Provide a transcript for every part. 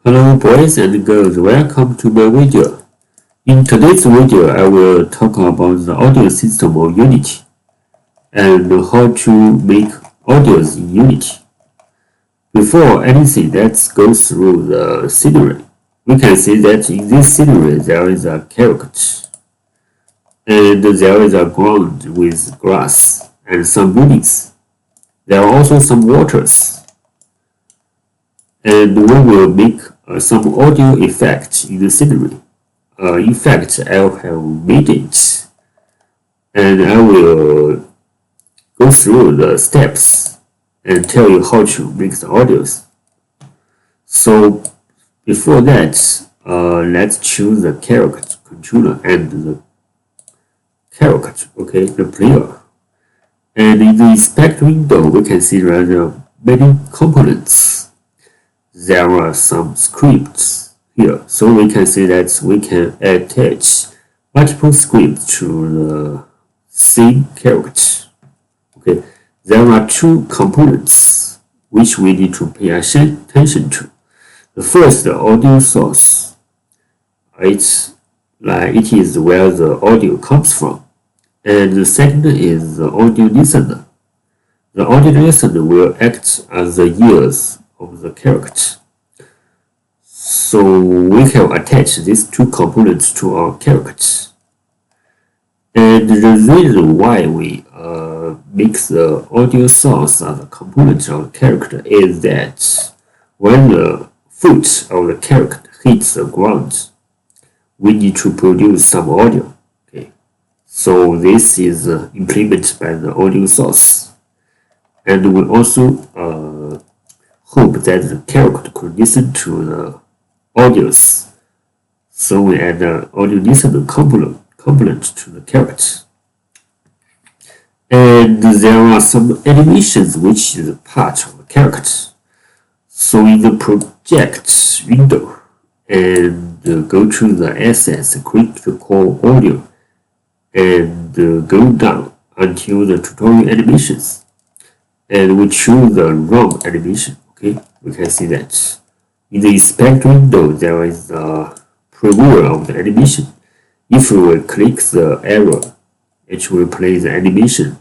Hello boys and girls, welcome to my video. In today's video, I will talk about the audio system of Unity and how to make audios in Unity. Before anything, let's go through the scenery. We can see that in this scenery there is a character and there is a ground with grass and some buildings. There are also some waters. And we will make some audio effects in the scenery. In fact, I have made it, and I will go through the steps and tell you how to make the audios. So before that, let's choose the character controller and the character, okay, the player. And in the inspect window, we can see there are many components. There are some scripts here, so we can see that we can attach multiple scripts to the same character. Okay, there are two components which we need to pay attention to. The first, the audio source. It is where the audio comes from, and the second is the audio listener. The audio listener will act as the ears of the character. So we can attach these two components to our character. And the reason why we make the audio source as a component of the character is that when the foot of the character hits the ground, we need to produce some audio. Okay, so this is implemented by the audio source, and we also hope that the character could listen to the audios. So we add the audio listener component to the character. And there are some animations which is part of the character. So in the project window, and go to the assets, click the core audio, and go down until the tutorial animations. And we choose the ROM animation. Okay, we can see that. In the inspect window, there is a preview of the animation. If we click the arrow, it will play the animation,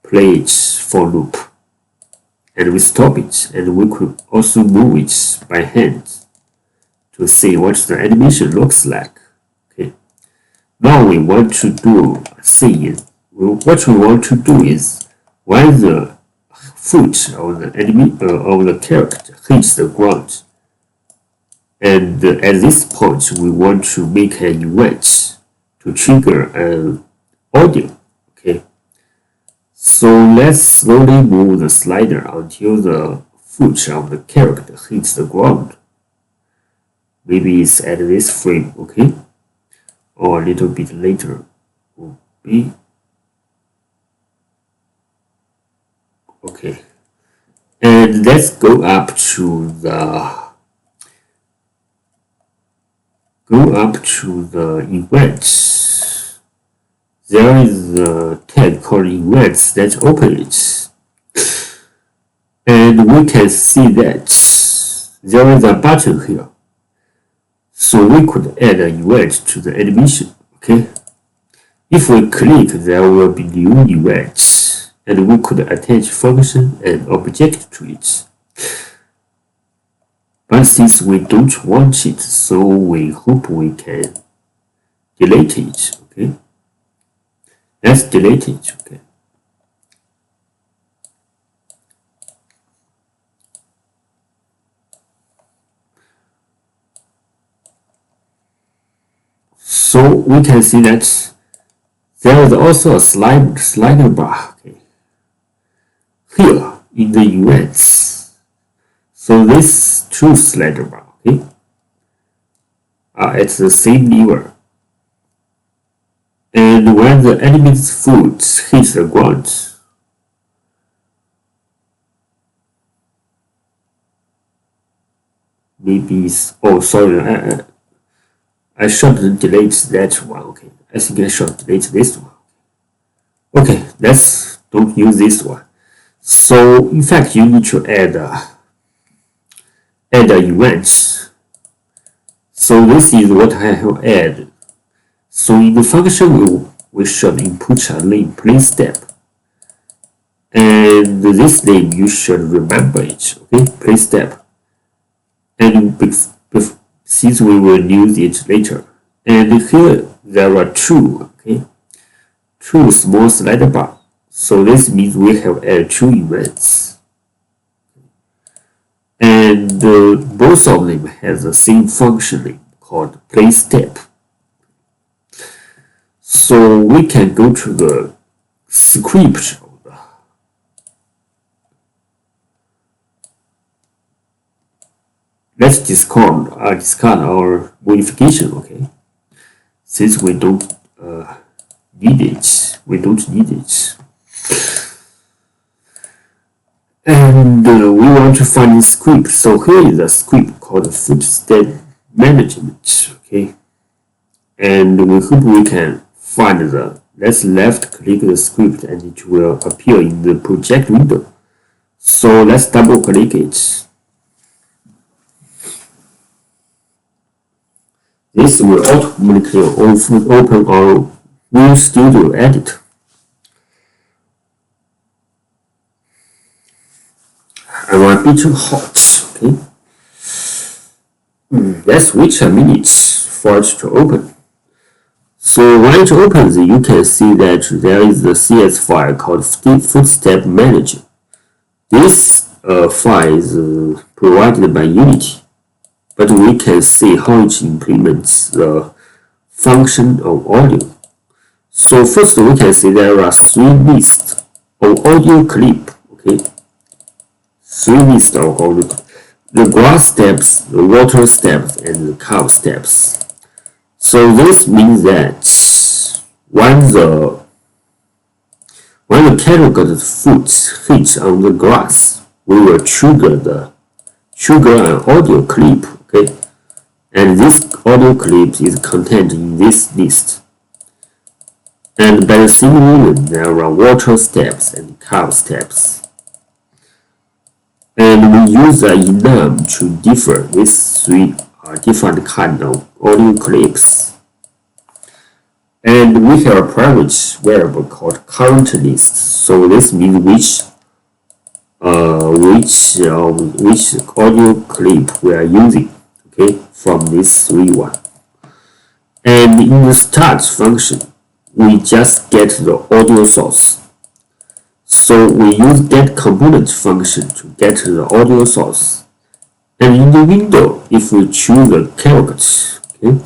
play it for loop. And we stop it, and we could also move it by hand to see what the animation looks like. Okay. Now we want to do a scene. What we want to do is when the foot of the character hits the ground, and at this point we want to make an event to trigger an audio. Okay, so let's slowly move the slider until the foot of the character hits the ground. Maybe it's at this frame, okay, or a little bit later will be okay. And let's go up to the events. There is a tag called events. Let's open it, and we can see that there is a button here, so we could add an event to the animation. Okay, if we click, there will be new events, and we could attach function and object to it. But since we don't want it, so we hope we can delete it. Okay, let's delete it. Okay, so we can see that there is also a slider bar. Okay, here in the events. So this two slider bar, okay, are at the same level. And when the enemy's foot hits the ground, maybe it's, oh sorry, I should delete that one. Okay, I think I should delete this one. Okay, don't use this one. So in fact, you need to add add an event. So this is what I have added. So in the function we should input a name place step. And this name you should remember it, okay? Place step. And since we will use it later. And here there are two, okay? Two small slider bar. So this means we have added two events. And both of them has the same function name called place step. So we can go to the script. Let's discard our modification, okay? Since we don't need it, And we want to find a script. So here is a script called footstep management, okay? And we hope we can find let's left click the script and it will appear in the project window. So let's double click it. This will automatically open our Visual Studio Editor. I'm a bit hot, okay? Let's wait a minute for it to open. So when it opens, you can see that there is a CS file called Footstep Manager. This file is provided by Unity. But we can see how it implements the function of audio. So first we can see there are three lists of audio clip, okay? Three lists of audio clip. The grass steps, the water steps, and the cow steps. So this means that when the cat's foot hits on the grass, we will trigger an audio clip, okay? And this audio clip is contained in this list. And by the same reason, there are water steps and cow steps. And we use the enum to differ these three different kind of audio clips. And we have a private variable called current list. So this means which audio clip we are using, okay, from this three one. And in the start function, we just get the audio source. So we use get component function to get the audio source. And in the window, if we choose the character, okay,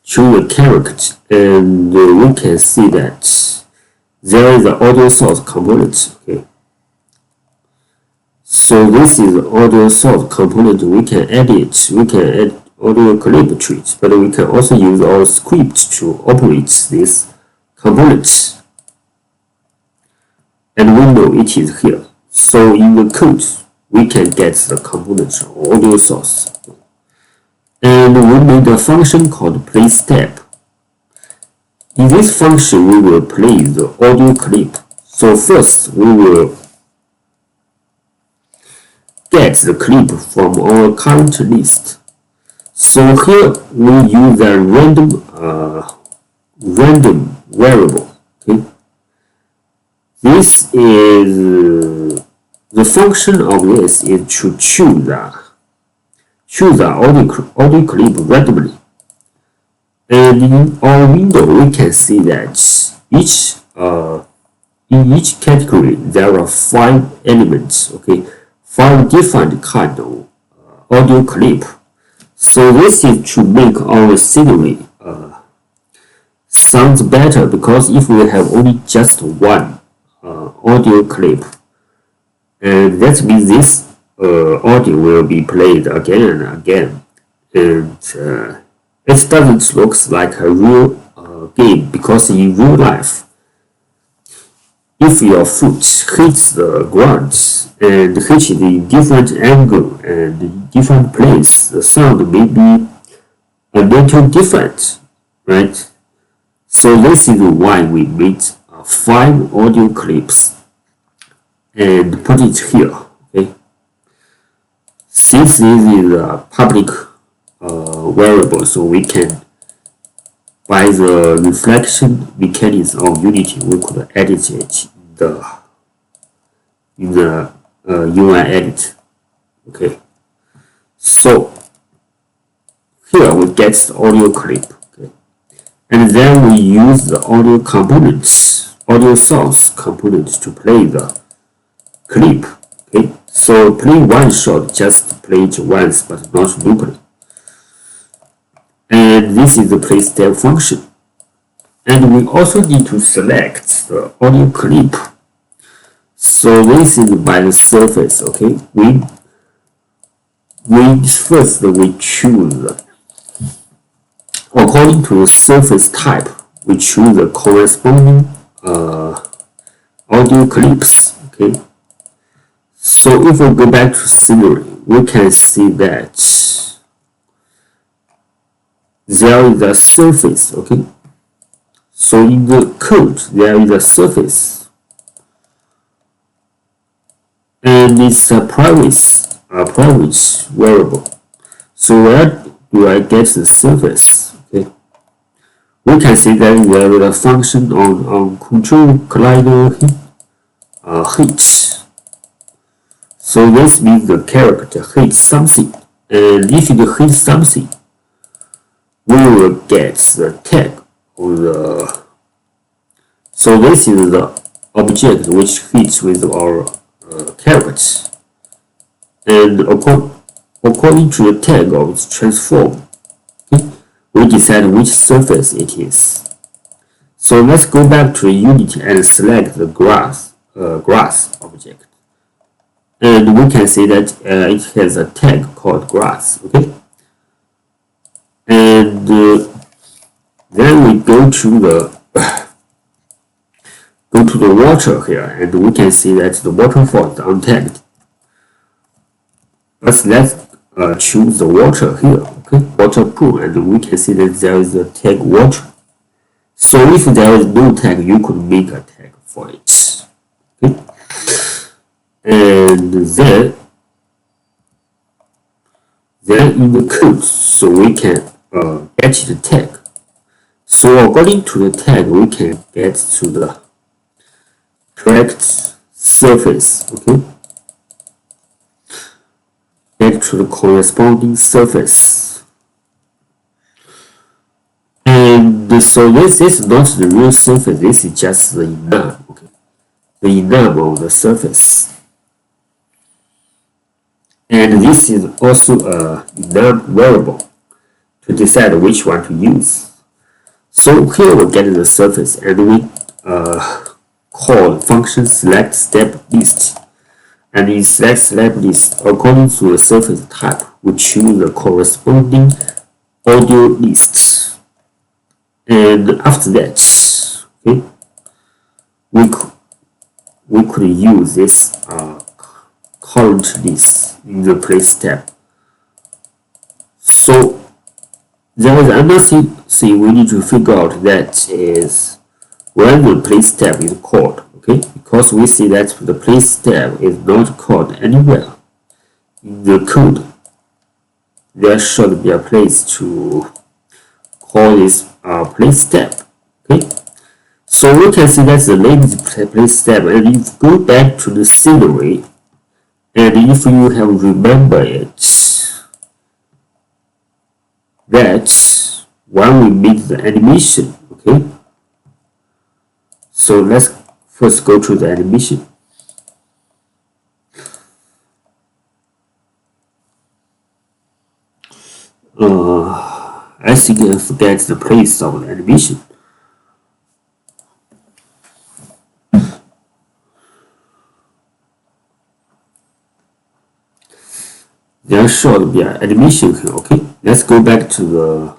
choose the character, and we can see that there is the audio source component, okay. So this is the audio source component. We can add it. We can add audio clip to it, but we can also use our script to operate this component. And we know it is here. So in the code, we can get the component audio source. And we made a function called play step. In this function, we will play the audio clip. So first, we will get the clip from our current list. So here we use a random variable. Okay, this is the function of this is to choose the audio clip randomly. And in our window, we can see that in each category there are 5 elements. Okay, 5 different kind of audio clip. So this is to make our scenery sounds better, because if we have only just one audio clip, and that means this audio will be played again and again, and it doesn't look like a real game, because in real life, if your foot hits the ground and hits it in different angle and in different place, the sound may be a little different, right? So this is why we made 5 audio clips. and put it here. Okay. Since this is a public variable, so we can, by the reflection mechanism of Unity, we could edit it in the UI edit. Okay. So here we get the audio clip. Okay. And then we use the audio components, audio source component to play the clip. Okay. So play one shot, just play it once, but not looping. And this is the play step function. And we also need to select the audio clip. So this is by the surface. Okay. First we choose, according to the surface type, we choose the corresponding audio clips. Okay. So if we go back to scenery, we can see that there is a surface. Okay. So in the code there is a surface, and it's a private variable. So where do I get the surface? Okay. We can see that there is a function on control collider hit. So this means the character hits something, and if it hits something, we will get the tag of the. So this is the object which fits with our character, and according to the tag of its transform, okay, we decide which surface it is. So let's go back to Unity and select the grass object, and we can see that it has a tag called grass. Okay, and then we go to the water here, and we can see that the waterfall is untagged. But let's choose the water here. Okay, water pool, and we can see that there is a tag water. So if there is no tag, you could make a tag for it. Okay, and then in the code, so we can get the tag. So according to the tag, we can get to the correct surface. Okay, get to the corresponding surface. And so this is not the real surface, this is just the enum. Okay, the enum of the surface. And this is also a enum variable to decide which one to use. So here we get the surface, and we call function select step list. And in select step list, according to the surface type, we choose the corresponding audio list. And after that, okay, we could use this current list in the play step. So there is another thing we need to figure out, that is when the play step is called. Okay, because we see that the play step is not called anywhere in the code. There should be a place to call this play step. Okay, so we can see that the name is play step, and if you go back to the scenery, and if you have remembered it, that when we make the animation. Okay, so let's first go to the animation. I think I forget the place of the animation. There should be an animation here. Okay, let's go back to the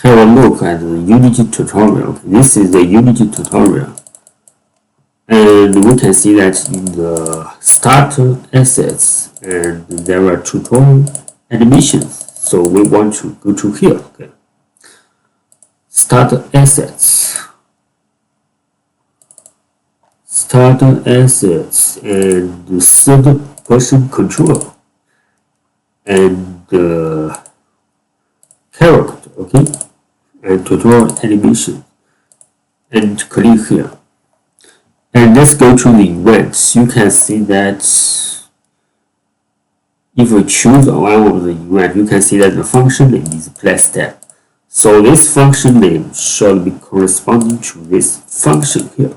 have a look at the Unity tutorial. Okay, this is the Unity tutorial. And we can see that in the starter assets, and there are tutorial animations. So we want to go to here. Okay, starter assets. start assets and third person control and character, okay, and tutorial animation, and click here. And let's go to the events. You can see that if we choose one of the event, you can see that the function name is playStep. So this function name should be corresponding to this function here.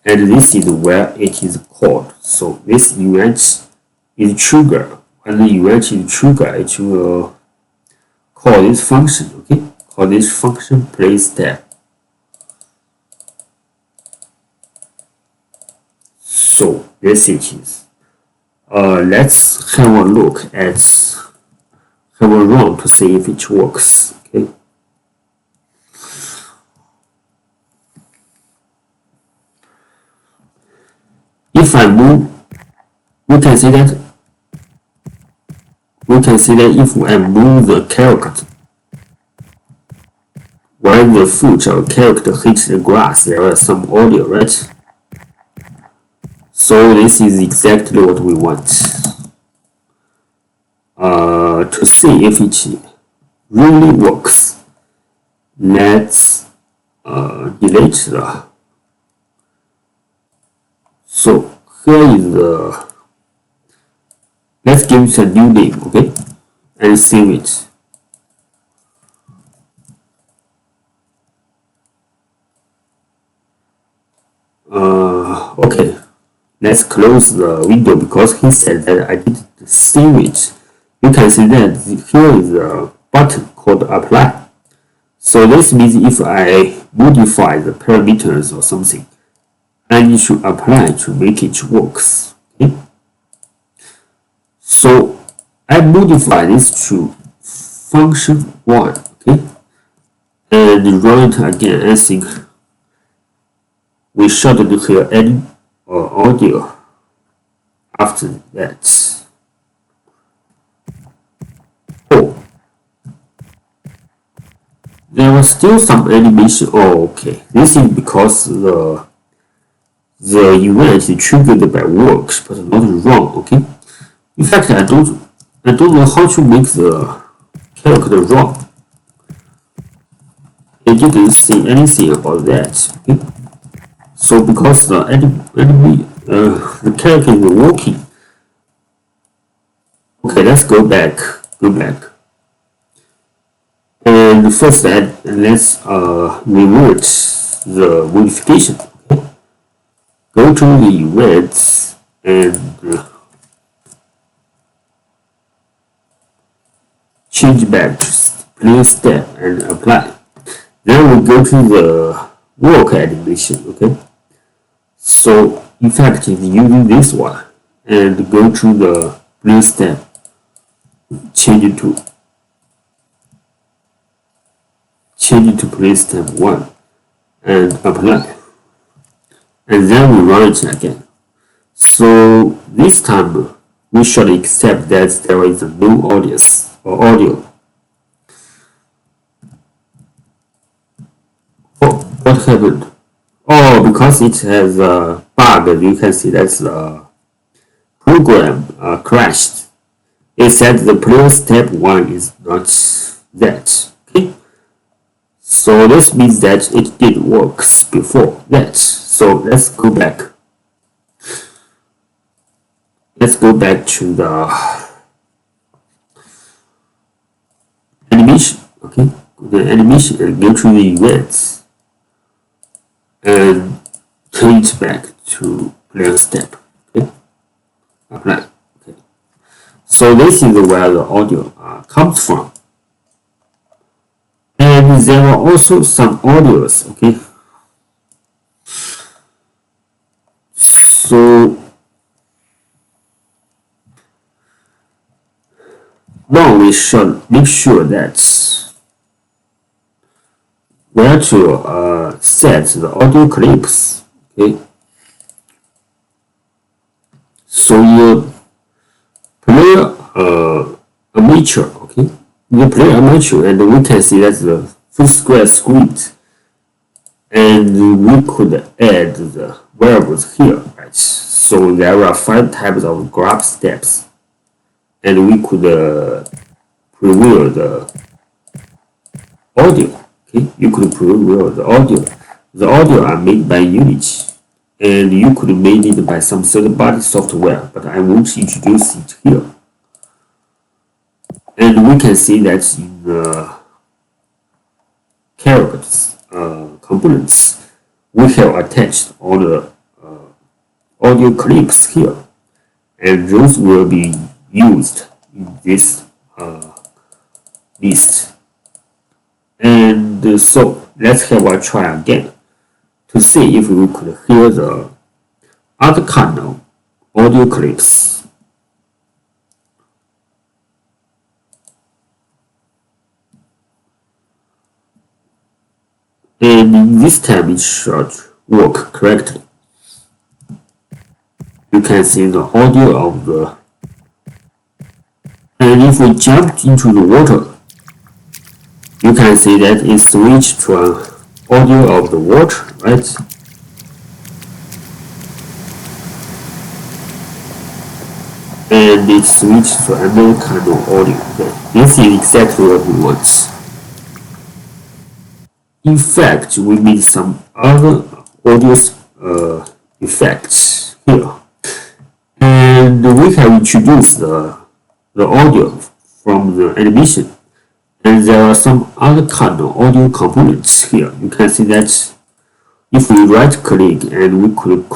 And this is where it is called. So this event is trigger. When the event is trigger, it will call this function, okay? Call this function playStep. So this it is. Let's have a look at have a run to see if it works. Okay. If I move, we can see that if I move the character, when the foot of character hits the grass, there is some audio, right? So this is exactly what we want. To see if it really works, let's delete the. So here is the. Let's give it a new name, okay, and save it. Okay. Let's close the window because he said that I didn't save it. You can see that here is a button called apply. So this means if I modify the parameters or something, I need to apply to make it works. Okay? So I modify this to function 1, okay, and run it again. I think we should do here any audio after that. Oh, there was still some animation. Oh, okay. This is because the event is triggered by works, but not wrong. Okay. In fact, I don't know how to make the character wrong. I didn't say anything about that. Okay. So because the the character is walking. Okay, let's go back. And first, let's revert the modification. Okay? Go to the events and change back to playStep and apply. Then we go to the work animation. Okay. So in fact, it's using this one and go to the playStep, change it to playStep 1 and apply, and then we run it again. So this time we should accept that there is no audience or audio. Oh, what happened? Oh, because it has a bug, you can see that the program crashed. It said the playStep 1 is not that. Okay, so this means that it did works before that. So let's go back. Let's go back to the animation. Okay, the animation and go to the events. And turn it back to playStep. Okay, apply. Okay, so this is where the audio comes from, and there are also some audios. Okay, so now we should make sure that where to set the audio clips. Okay, so you play amateur. Okay, you play amateur, and we can see that's the full square script, and we could add the variables here, right? So there are 5 types of graph steps, and we could preview the audio. Okay, you could preview the audio. The audio are made by Unity, and you could make it by some third-party software, but I won't introduce it here. And we can see that in the characters components, we have attached all the audio clips here, and those will be used in this list. And so let's have a try again to see if we could hear the other kind of audio clips. And this time it should work correctly. You can see the audio of the, and if we jump into the water, you can see that it switched to an audio of the water, right? And it switched to another kind of audio. This is exactly what we want. In fact, we made some other audio effects here, and we have introduced the audio from the animation, and there are some other kind of audio components here. You can see that if we right click and we could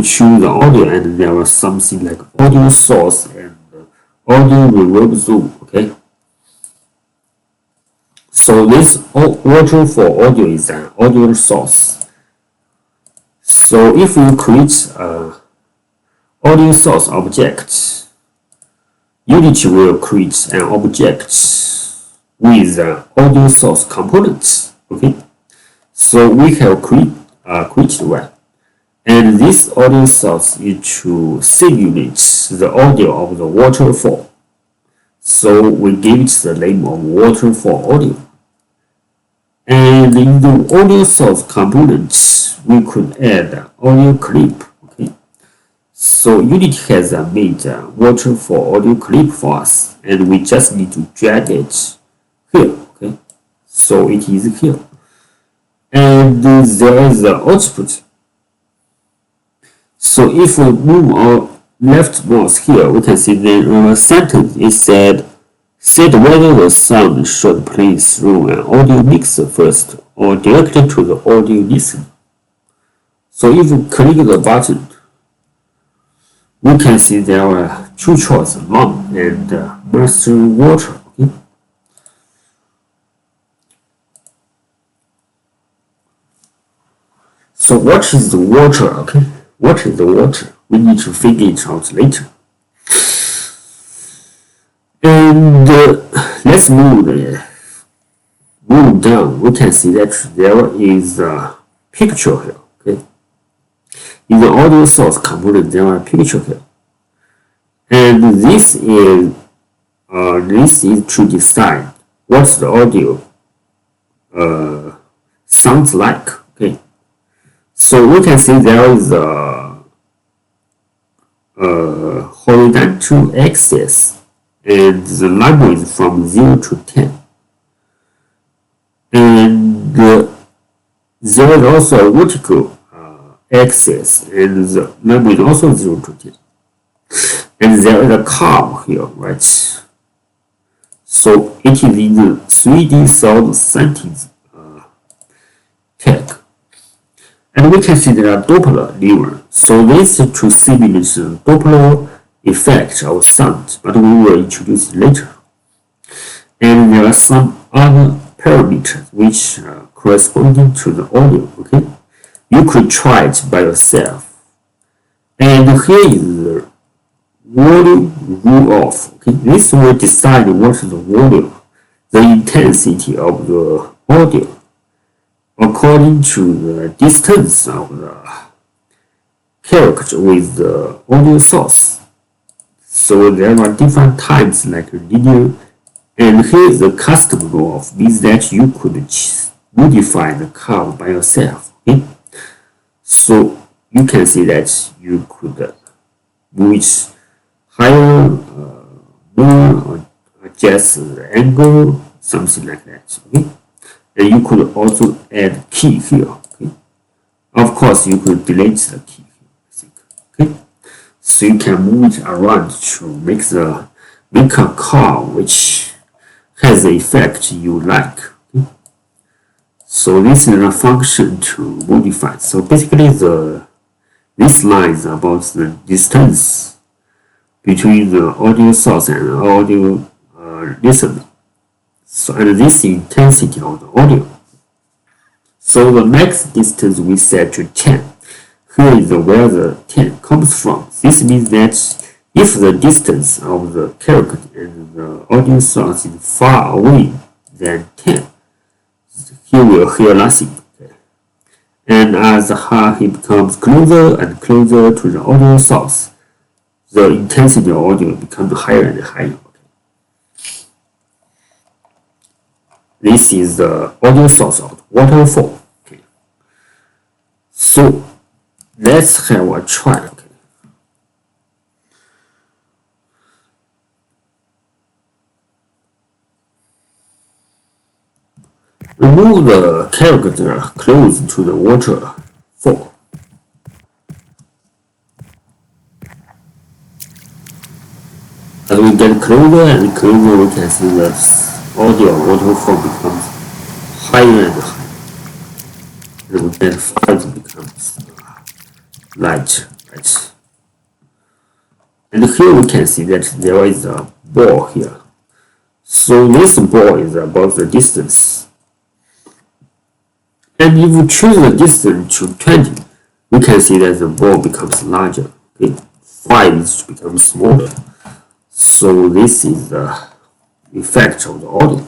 choose the audio, and there was something like audio source and audio reverb zoom. Okay. So this waterfall audio is an audio source. So if we create an audio source object, Unity will create an object with an audio source component. Okay, so we have created one, and this audio source is to simulate the audio of the waterfall. So we give it the name of waterfall audio. And in the audio source component, we could add an audio clip. Okay, so Unity has made a waterfall audio clip for us, and we just need to drag it here. Okay, so it is here, and there is the output. So if we move our left mouse here, we can see that a sentence is said whether the sound should play through an audio mixer first or directly to the audio listener. So if we click the button, we can see there are two choices, long and master water. Okay? So what is the water? Okay, what is the water? We need to figure it out later. And let's move down. We can see that there is a picture here. Okay, in the audio source component, there are a picture here, and this is to decide what the audio sounds like. Okay, so we can see there is a horizontal axis, and the number is from 0 to 10. And there is also a vertical axis, and the number is also 0 to 10. And there is a curve here, right? So it is in the 3D sound sentence tag. And we can see there are Doppler lever. So this is to simulate the Doppler effect of sound, but we will introduce it later. And there are some other parameters which are corresponding to the audio. Okay, you could try it by yourself. And here is the volume rule off. Okay, this will decide what is the volume, the intensity of the audio, according to the distance of the character with the audio source. So there are different types like linear, and here is the custom rule off, means that you could modify the curve by yourself. Okay? So you can see that you could move it higher, lower, or adjust the angle, something like that. Okay, and you could also add key here. Okay, of course you could delete the key here, I think. Okay, so you can move it around to make a car which has the effect you like. Okay? So this is a function to modify. So basically this line is about the distance between the audio source and audio listener. So and this intensity of the audio. So the max distance we set to 10. Here is where the 10 comes from. This means that if the distance of the character and the audio source is far away than 10, he will hear nothing. Okay? And as he becomes closer and closer to the audio source, the intensity of audio becomes higher and higher. Okay? This is the audio source of the waterfall. Okay? So let's have a try. Okay? Remove the character close to the waterfall. As we get closer and closer, we can see the audio waterfall becomes higher and higher. And then fuzz becomes light. Right? And here we can see that there is a ball here. So this ball is about the distance. And if we choose the distance to 20, we can see that the ball becomes larger. Okay? 5 becomes smaller. So this is the effect of the audio.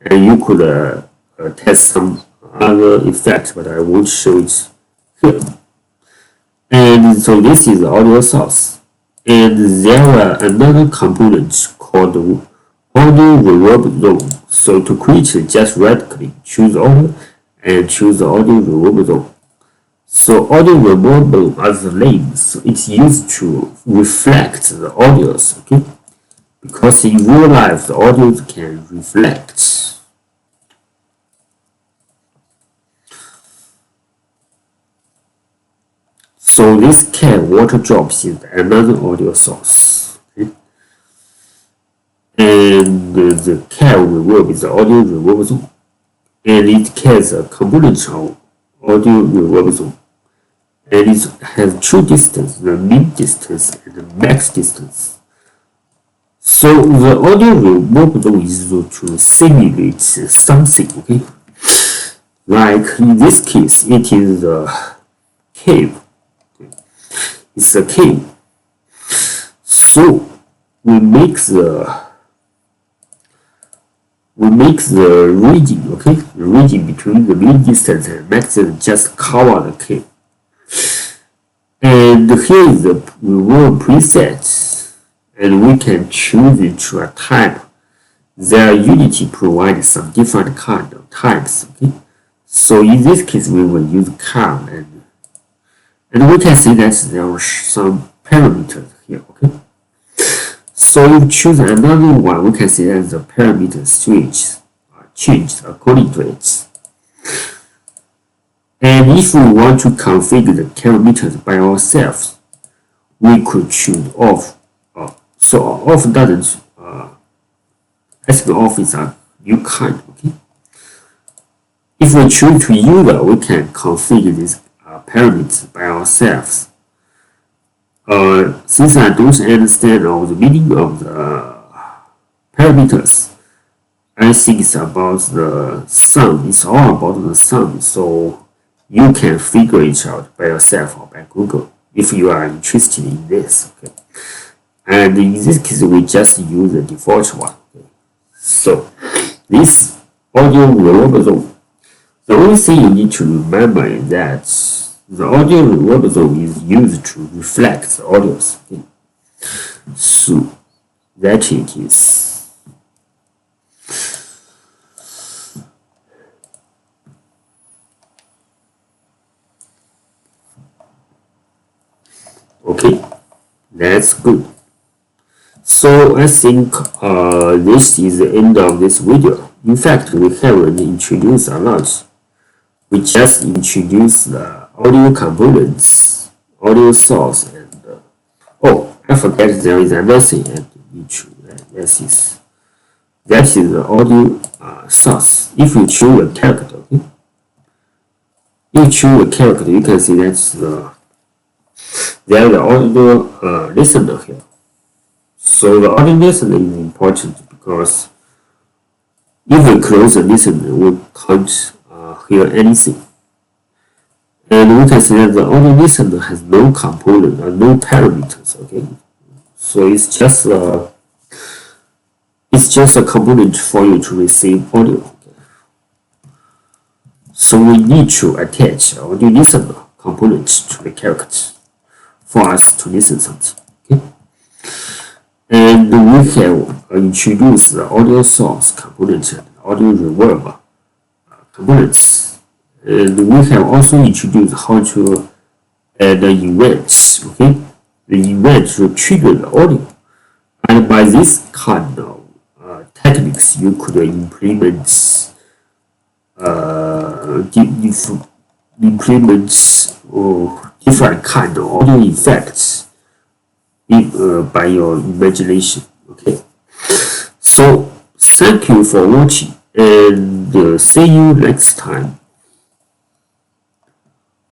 And you could test some other effect, but I won't show it here. And so this is the audio source. And there are another component called audio reverb zone. So to create it, just right click, choose audio, and choose the audio reverb zone. So audio reverb zone, as the name, so it's used to reflect the audios, okay? Because in real life, the audios can reflect. So this cat water drops is another audio source, okay? And the cat reverb is the audio reverb zone. And it has a component of audio reverb zone. And it has two distances, the min distance and the max distance. So the audio reverb zone is to simulate something, okay? Like in this case, it is a cave. It's a cave. So we make the region, okay? The region between the min distance and max distance just cover the cave. And here is the reverb preset, and we can choose it to a type. Their Unity provides some different kind of types, okay? So in this case, we will use car, and we can see that there are some parameters here, okay? So if we choose another one, we can see that the parameter switch are changed according to it. And if we want to configure the parameters by ourselves, we could choose off. So off doesn't asking off is a new kind, okay? If we choose to use it, we can configure these parameters by ourselves. Since I don't understand all the meaning of the parameters, I think it's about the sound. It's all about the sound. So you can figure it out by yourself or by Google if you are interested in this. Okay? And in this case, we just use the default one. Okay? So this audio reverb zone, the only thing you need to remember is that the audio reverb zone is used to reflect the audios. Okay? So that it is. Okay, that's good. So I think this is the end of this video. In fact, we haven't introduced a lot. We just introduced the audio components, audio source, and oh, I forget there is another thing I need to that is the audio source. If you choose a character, okay, you choose a character, you can see that's there the audio listener here. So the audio listener is important because if we close the listener, we can't hear anything. And we can see that the audio listener has no component or no parameters. Okay, so it's just a component for you to receive audio. Okay? So we need to attach audio listener component to the character for us to listen something. Okay, and we have introduced the audio source component and audio reverb components. And we have also introduced how to add events. Okay, the event will trigger the audio, and by this kind of techniques, you could implement different kind of audio effects by your imagination. Okay, so thank you for watching, and see you next time.